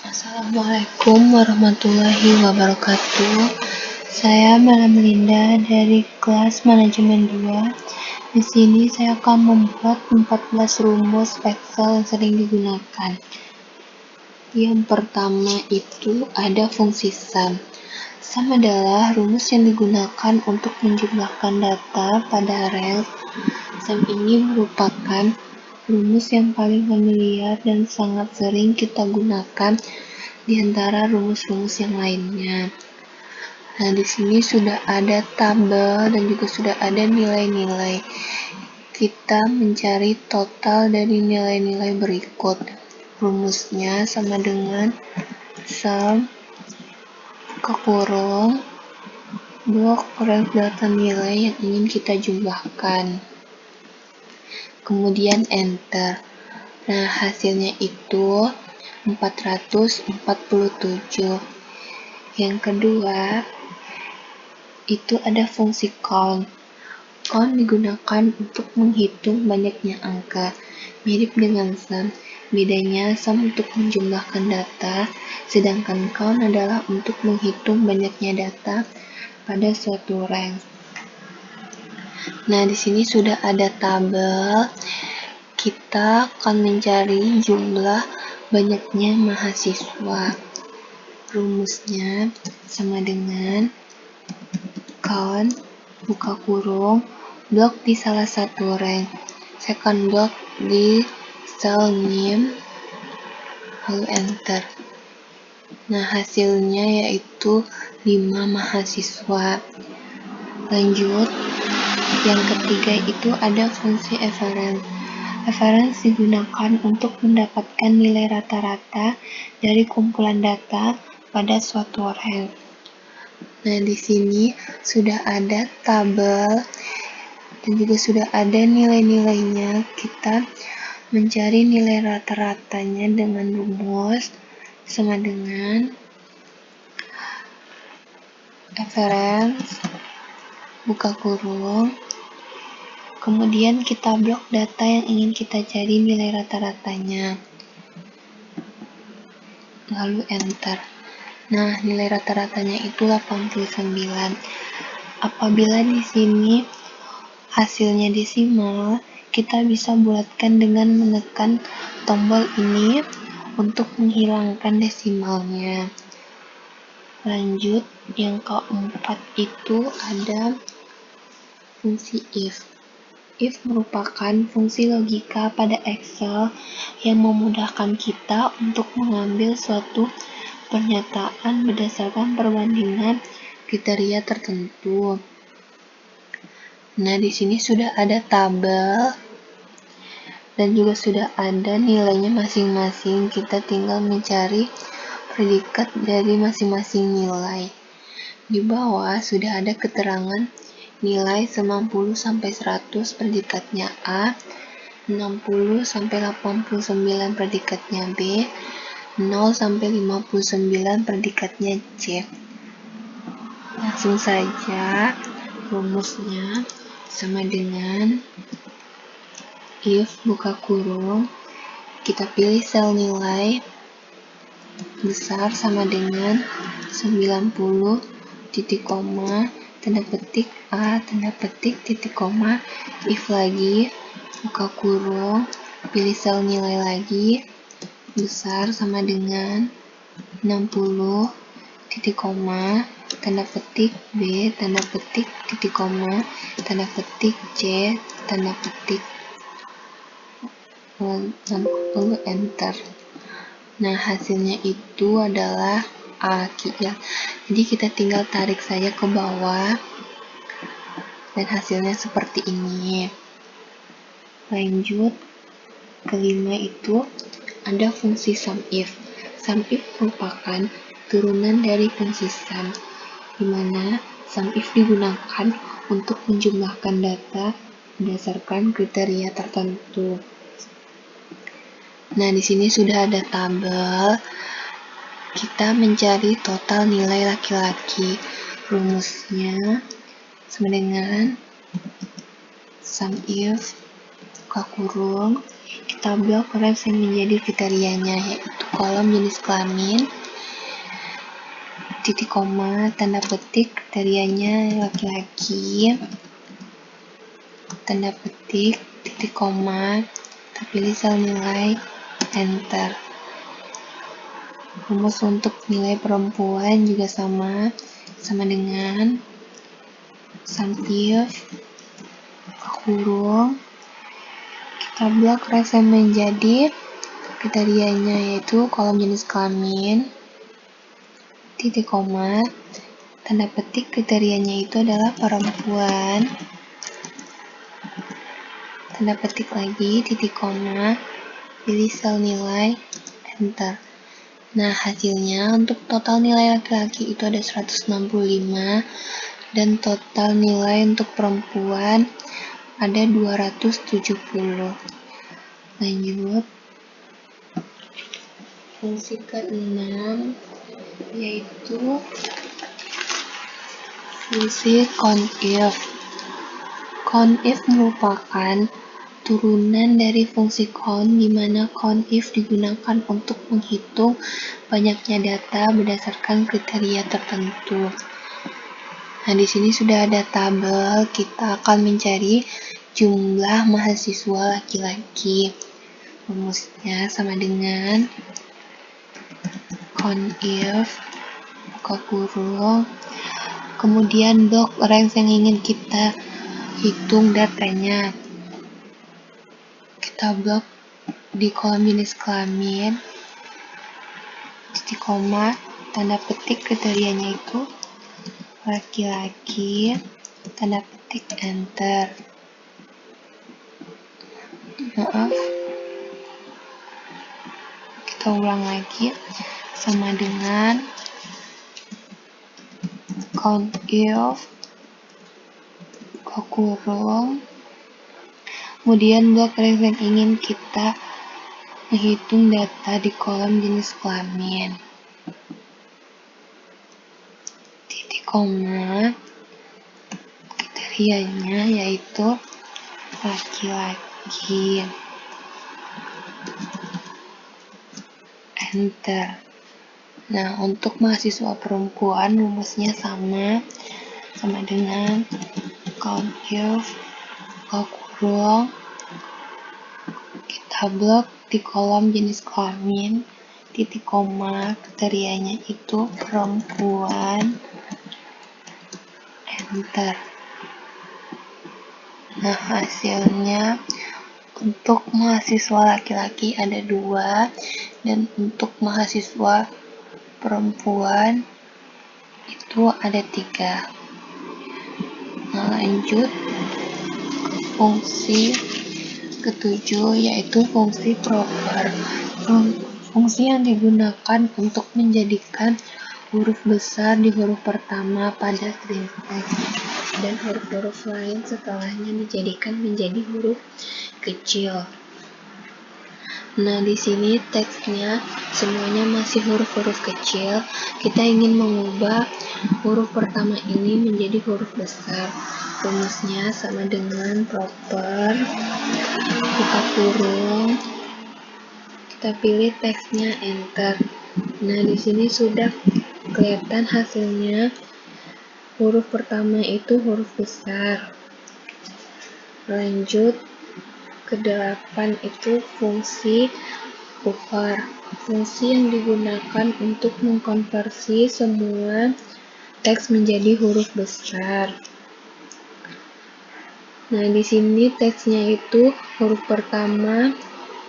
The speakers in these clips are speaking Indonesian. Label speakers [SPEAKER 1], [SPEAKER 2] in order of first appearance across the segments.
[SPEAKER 1] Assalamualaikum warahmatullahi wabarakatuh. Saya Melinda dari kelas manajemen 2. Di sini saya akan membuat 14 rumus Excel yang sering digunakan. Yang pertama itu ada fungsi sum. Sum adalah rumus yang digunakan untuk menjumlahkan data pada array. Sum ini merupakan rumus yang paling familiar dan sangat sering kita gunakan di antara rumus-rumus yang lainnya. Nah, di sini sudah ada tabel dan juga sudah ada nilai-nilai. Kita mencari total dari nilai-nilai berikut. Rumusnya sama dengan sum buka kurung blok data nilai yang ingin kita jumlahkan. Kemudian enter. Nah, hasilnya itu 447. Yang kedua, itu ada fungsi count. Count digunakan untuk menghitung banyaknya angka, mirip dengan sum. Bedanya, sum untuk menjumlahkan data, sedangkan count adalah untuk menghitung banyaknya data pada suatu range. Nah, di sini sudah ada tabel. Kita akan mencari jumlah banyaknya mahasiswa. Rumusnya sama dengan count buka kurung blok di salah satu rank, second block di cell name, lalu enter. Nah, hasilnya yaitu 5 mahasiswa. Lanjut, yang ketiga itu ada fungsi average. Average digunakan untuk mendapatkan nilai rata-rata dari kumpulan data pada suatu rank. Nah, di sini sudah ada tabel dan juga sudah ada nilai-nilainya. Kita mencari nilai rata-ratanya dengan rumus sama dengan average buka kurung, kemudian kita blok data yang ingin kita cari nilai rata-ratanya, lalu enter. Nah, nilai rata-ratanya itu 89. Apabila di sini hasilnya desimal, kita bisa bulatkan dengan menekan tombol ini untuk menghilangkan desimalnya. Lanjut, yang keempat itu ada fungsi if. If merupakan fungsi logika pada Excel yang memudahkan kita untuk mengambil suatu pernyataan berdasarkan perbandingan kriteria tertentu. Nah, di sini sudah ada tabel dan juga sudah ada nilainya masing-masing. Kita tinggal mencari predikat dari masing-masing nilai. Di bawah sudah ada keterangan nilai 90 sampai 100 predikatnya A, 60 sampai 89 predikatnya B, 0 sampai 59 predikatnya C. Langsung saja rumusnya sama dengan if buka kurung, kita pilih sel nilai besar sama dengan 90 titik koma tanda petik A tanda petik titik koma, if lagi buka kurung, pilih sel nilai lagi besar sama dengan 60 titik koma tanda petik B tanda petik titik koma tanda petik C tanda petik, lalu enter. Nah, hasilnya itu adalah A ya. Jadi kita tinggal tarik saja ke bawah dan hasilnya seperti ini. Lanjut, kelima itu ada fungsi SUMIF. SUMIF merupakan turunan dari fungsi sum, di mana SUMIF digunakan untuk menjumlahkan data berdasarkan kriteria tertentu. Nah, di sini sudah ada tabel. Kita mencari total nilai laki-laki. Rumusnya sama dengan SUMIF buka kurung Kita blok range yang menjadi kriterianya, yaitu kolom jenis kelamin, titik koma, tanda petik kriterianya laki-laki, tanda petik, titik koma, terpilih sel nilai, enter. Rumus untuk nilai perempuan juga sama dengan subjek kurung, kita blok range yang menjadi kriterianya, yaitu kolom jenis kelamin, titik koma, tanda petik kriterianya itu adalah perempuan, tanda petik lagi, titik koma, pilih sel nilai, enter. Nah, hasilnya untuk total nilai laki-laki itu ada 165 dan total nilai untuk perempuan ada 270. Lanjut, fungsi ke-6 yaitu fungsi CONIF. CONIF merupakan turunan dari fungsi count, di mana CONIF digunakan untuk menghitung banyaknya data berdasarkan kriteria tertentu. Nah, di sini sudah ada tabel, kita akan mencari jumlah mahasiswa laki-laki. Rumusnya sama dengan CONIF, buka kurung, kemudian blok range yang ingin kita hitung datanya. Kita blok di kolom jenis kelamin, titik koma, tanda petik kriterianya itu laki-laki, tanda petik, enter. Maaf, kita ulang lagi, sama dengan CONIF, buka kurung, kemudian blok range yang ingin kita menghitung data di kolom jenis kelamin, titik koma, kriterianya yaitu laki-laki, enter. Nah, untuk mahasiswa perempuan rumusnya sama dengan CONIF, buka kurung, kita blok di kolom jenis kelamin, titik koma, kriterianya itu perempuan, enter. Nah, hasilnya untuk mahasiswa laki-laki ada 2 dan untuk mahasiswa perempuan itu ada 3. Nah, lanjut ke fungsi ke-7 yaitu fungsi proper. Fungsi yang digunakan untuk menjadikan huruf besar di huruf pertama pada string teks dan huruf-huruf lain setelahnya dijadikan menjadi huruf kecil. Nah, di sini teksnya semuanya masih huruf-huruf kecil. Kita ingin mengubah huruf pertama ini menjadi huruf besar. Rumusnya sama dengan proper, buka kurung, kita pilih teksnya, enter. Nah, di sini sudah kelihatan hasilnya. Huruf pertama itu huruf besar. Lanjut ke 8 itu fungsi upper. Fungsi yang digunakan untuk mengkonversi semua teks menjadi huruf besar. Nah, di sini teksnya itu huruf pertama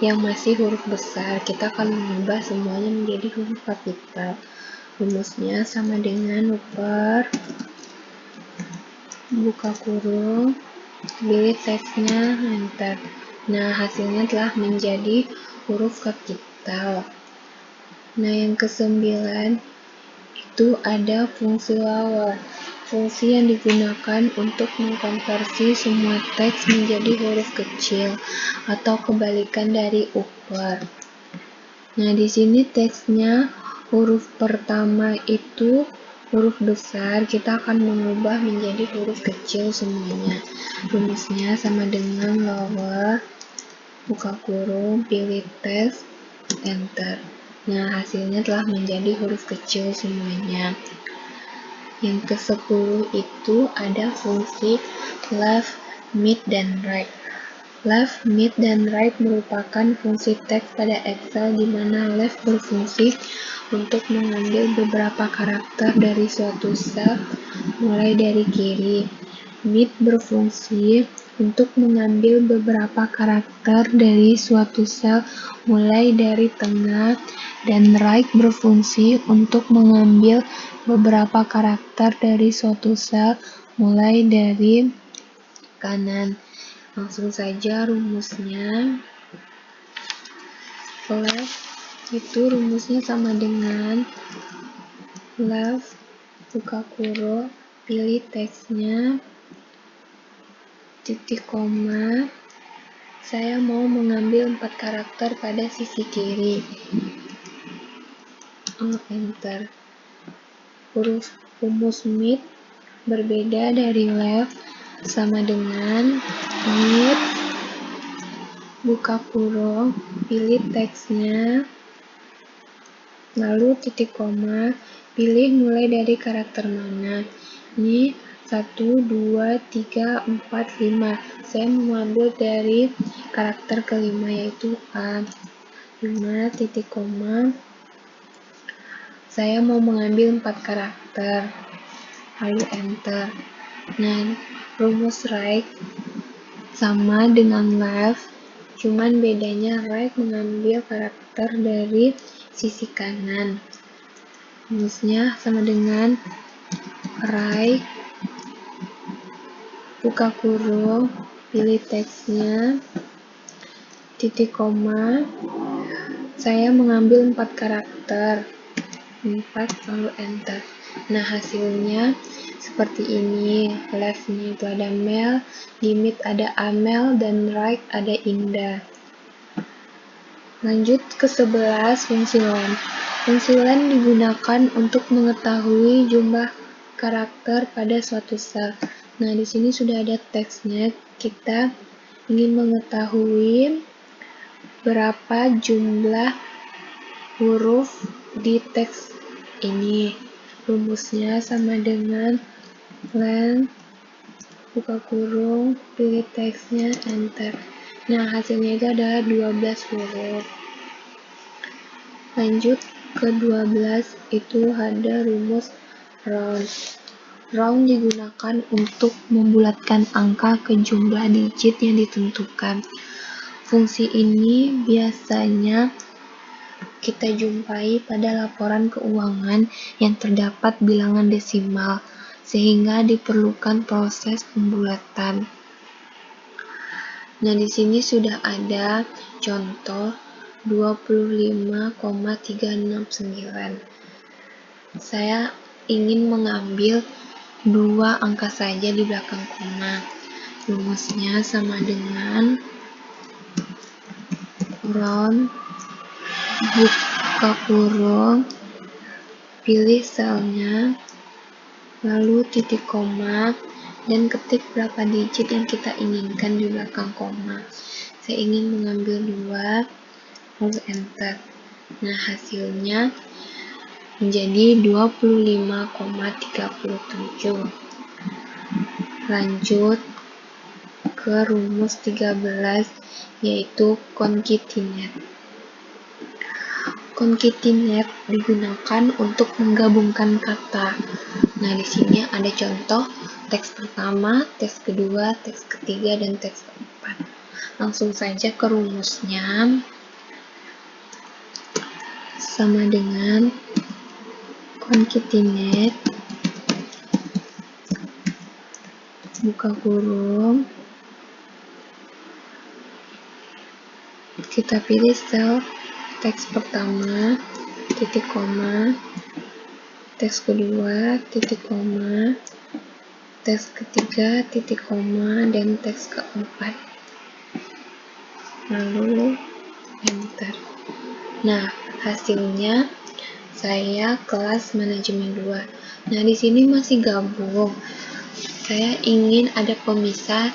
[SPEAKER 1] yang masih huruf besar. Kita akan mengubah semuanya menjadi huruf kapital. Rumusnya sama dengan upper, buka kurung, pilih teksnya, enter. Nah, hasilnya telah menjadi huruf kapital. Nah, yang ke-9 itu ada fungsi lower. Fungsi yang digunakan untuk mengkonversi semua teks menjadi huruf kecil atau kebalikan dari upper. Nah, di sini teksnya huruf pertama itu huruf besar, kita akan mengubah menjadi huruf kecil semuanya. Rumusnya sama dengan lower, buka kurung, pilih teks, enter. Nah, hasilnya telah menjadi huruf kecil semuanya. Yang ke-10 itu ada fungsi left, mid, dan right. Left, mid, dan right merupakan fungsi teks pada Excel di mana left berfungsi untuk mengambil beberapa karakter dari suatu sel mulai dari kiri. Mid berfungsi untuk mengambil beberapa karakter dari suatu sel mulai dari tengah, dan right berfungsi untuk mengambil beberapa karakter dari suatu sel mulai dari kanan. Langsung saja rumusnya. Left itu rumusnya sama dengan left, buka kurung, pilih teksnya, titik koma, saya mau mengambil 4 karakter pada sisi kiri. Enter. Rumus mid berbeda dari left, sama dengan mid, buka kurung, pilih teksnya, lalu titik koma, pilih mulai dari karakter mana. Ini 1, 2, 3, 4, 5. Saya mengambil dari karakter kelima yaitu A. 5, titik koma. Saya mau mengambil 4 karakter. Lalu enter. Nah, rumus right sama dengan left, cuman bedanya right mengambil karakter dari sisi kanan. Rumusnya sama dengan right, buka kurung, pilih teksnya, titik koma, saya mengambil 4 karakter, 4, lalu enter. Nah, hasilnya seperti ini. Left-nya itu ada Mel, di mid ada Amel, dan right ada Indah. Lanjut ke 11, fungsi len. Fungsi len digunakan untuk mengetahui jumlah karakter pada suatu sel. Nah, di sini sudah ada teksnya. Kita ingin mengetahui berapa jumlah huruf di teks ini. Rumusnya sama dengan len, buka kurung, pilih teksnya, enter. Nah, hasilnya itu adalah 12 huruf. Lanjut ke 12, itu ada rumus round. Round digunakan untuk membulatkan angka ke jumlah digit yang ditentukan. Fungsi ini biasanya kita jumpai pada laporan keuangan yang terdapat bilangan desimal, sehingga diperlukan proses pembulatan. Nah, di sini sudah ada contoh 25,369. Saya ingin mengambil 2 angka saja di belakang koma. Rumusnya sama dengan round, buka kurung, pilih selnya, lalu titik koma, dan ketik berapa digit yang kita inginkan di belakang koma. Saya ingin mengambil 2, lalu enter. Nah, hasilnya menjadi 25,37. Lanjut ke rumus 13, yaitu concatenate. Concatenate digunakan untuk menggabungkan kata. Nah, di sini ada contoh teks pertama, teks kedua, teks ketiga, dan teks keempat. Langsung saja ke rumusnya. Sama dengan concatenate, buka kurung, kita pilih sel teks pertama, titik koma, teks kedua, titik koma, teks ketiga, titik koma, dan teks keempat. Lalu enter. Nah, hasilnya saya kelas manajemen 2. Nah, di sini masih gabung. Saya ingin ada pemisah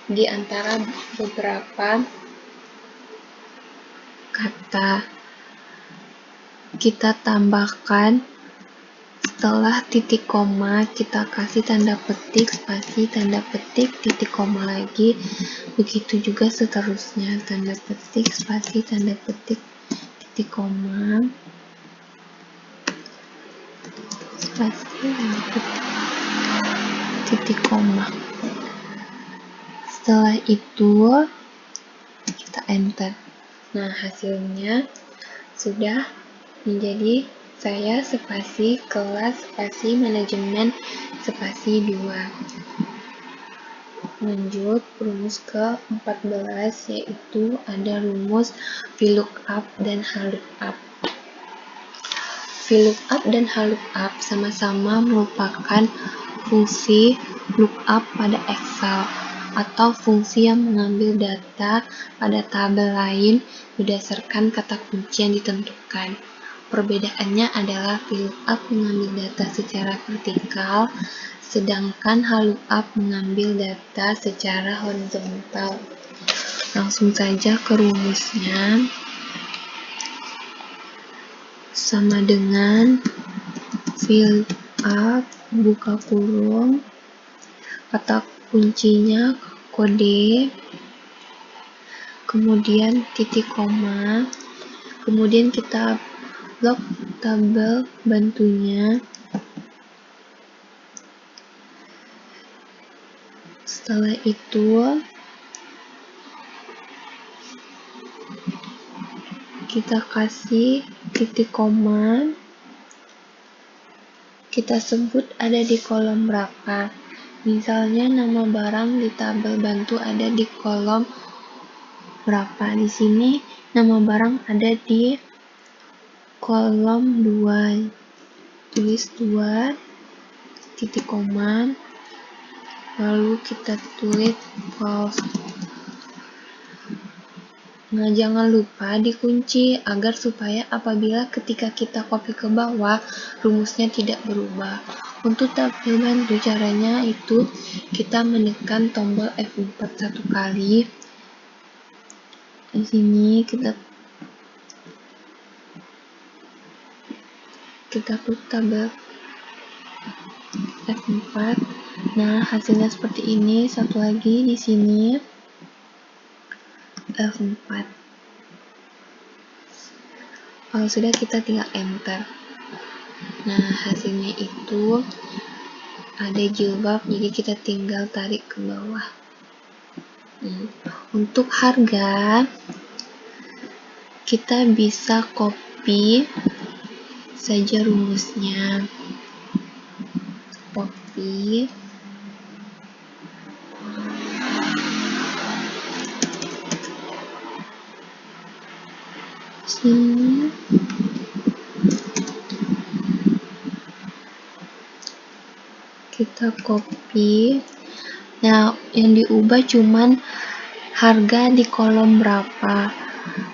[SPEAKER 1] di antara beberapa kata. Kita tambahkan setelah titik koma, kita kasih tanda petik, spasi, tanda petik, titik koma lagi. Begitu juga seterusnya, tanda petik, spasi, tanda petik, titik koma, spasi, tanda petik, titik koma. Setelah itu, kita enter. Nah, hasilnya sudah menjadi saya spasi kelas spasi manajemen spasi 2. Lanjut rumus ke-14, yaitu ada rumus VLOOKUP dan HLOOKUP. VLOOKUP dan HLOOKUP sama-sama merupakan fungsi lookup pada Excel atau fungsi yang mengambil data pada tabel lain berdasarkan kata kunci yang ditentukan. Perbedaannya adalah VLOOKUP mengambil data secara vertikal, sedangkan HLOOKUP mengambil data secara horizontal. Langsung saja ke rumusnya. Sama dengan VLOOKUP, buka kurung, kata kuncinya kode, kemudian titik koma, kemudian kita blok tabel bantunya. Setelah itu kita kasih titik koma, kita sebut ada di kolom berapa. Misalnya nama barang di tabel bantu ada di kolom berapa. Di sini nama barang ada di kolom 2. Tulis 2 titik koma, lalu kita tulis false. Nah, jangan lupa dikunci agar supaya apabila ketika kita copy ke bawah, rumusnya tidak berubah. Untuk tabel bantu, caranya itu kita menekan tombol F4 satu kali. Di sini kita klik tabel F4. Nah, hasilnya seperti ini. Satu lagi di sini F4. Kalau sudah, kita tinggal enter. Nah, hasilnya itu ada jilbab, jadi kita tinggal tarik ke bawah. Untuk harga, kita bisa copy saja rumusnya. Copy. Sini. Kita copy. Nah, yang diubah cuman harga di kolom berapa.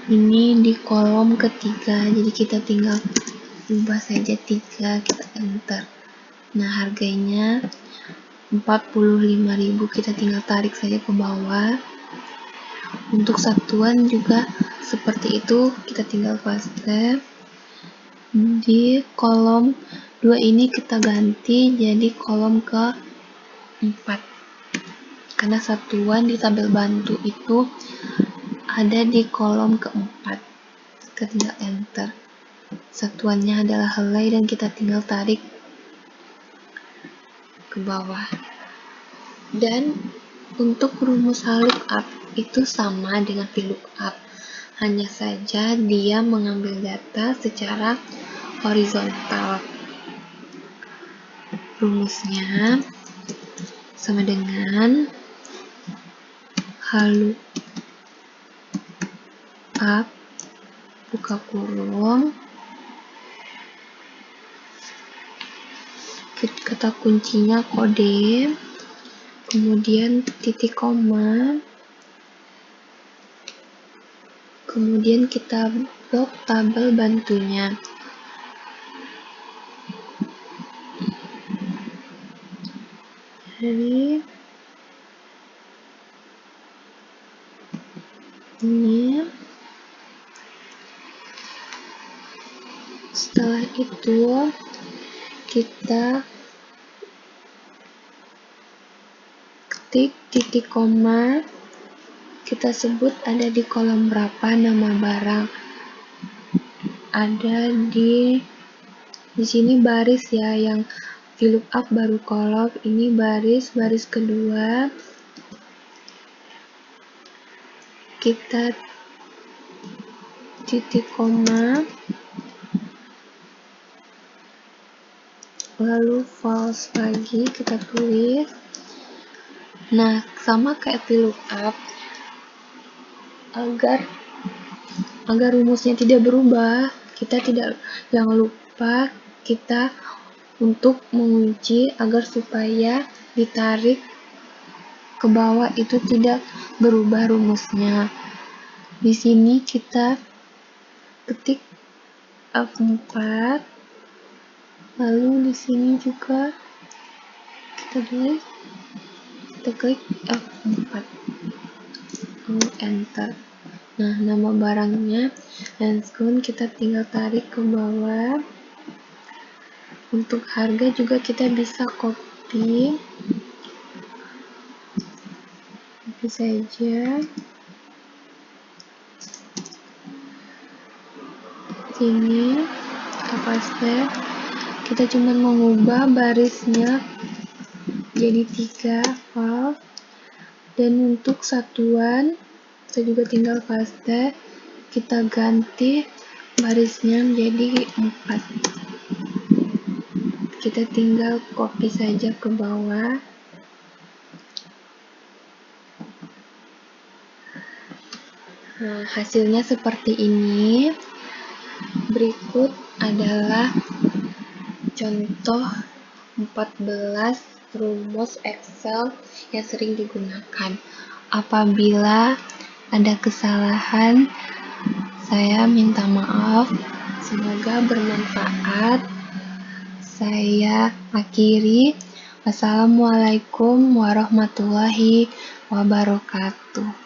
[SPEAKER 1] Ini di kolom ketiga, jadi kita tinggal ubah saja 3, kita enter. Nah, harganya 45.000, kita tinggal tarik saja ke bawah. Untuk satuan juga seperti itu, kita tinggal paste. Di kolom 2 ini kita ganti jadi kolom ke-4. Karena satuan di tabel bantu itu ada di kolom ke-4. Kita tinggal enter. Satuannya adalah helai dan kita tinggal tarik ke bawah. Dan untuk rumus HLOOKUP itu sama dengan VLOOKUP, hanya saja dia mengambil data secara horizontal. Rumusnya sama dengan HLOOKUP, buka kurung, kata kuncinya kode, kemudian titik koma, kemudian kita blok tabel bantunya. Jadi ini Setelah itu kita ketik titik koma, kita sebut ada di kolom berapa nama barang. Ada di sini baris ya, yang VLOOKUP baru kolom, ini baris kedua. Kita titik koma, lalu false lagi kita tulis. Nah, sama kayak VLOOKUP, agar rumusnya tidak berubah, jangan lupa kita untuk mengunci agar supaya ditarik ke bawah itu tidak berubah rumusnya. Di sini kita ketik F4, lalu di sini juga kita klik F4, lalu enter. Nah, nama barangnya Handscone kita tinggal tarik ke bawah. Untuk harga juga kita bisa copy saja. Sini kita paste. Kita cuma mengubah barisnya jadi 3 hal, dan untuk satuan kita juga tinggal paste, kita ganti barisnya menjadi 4. Kita tinggal copy saja ke bawah. Nah, hasilnya seperti ini. Berikut adalah contoh 14 rumus Excel yang sering digunakan. Apabila ada kesalahan, saya minta maaf. Semoga bermanfaat. Saya akhiri. Wassalamualaikum warahmatullahi wabarakatuh.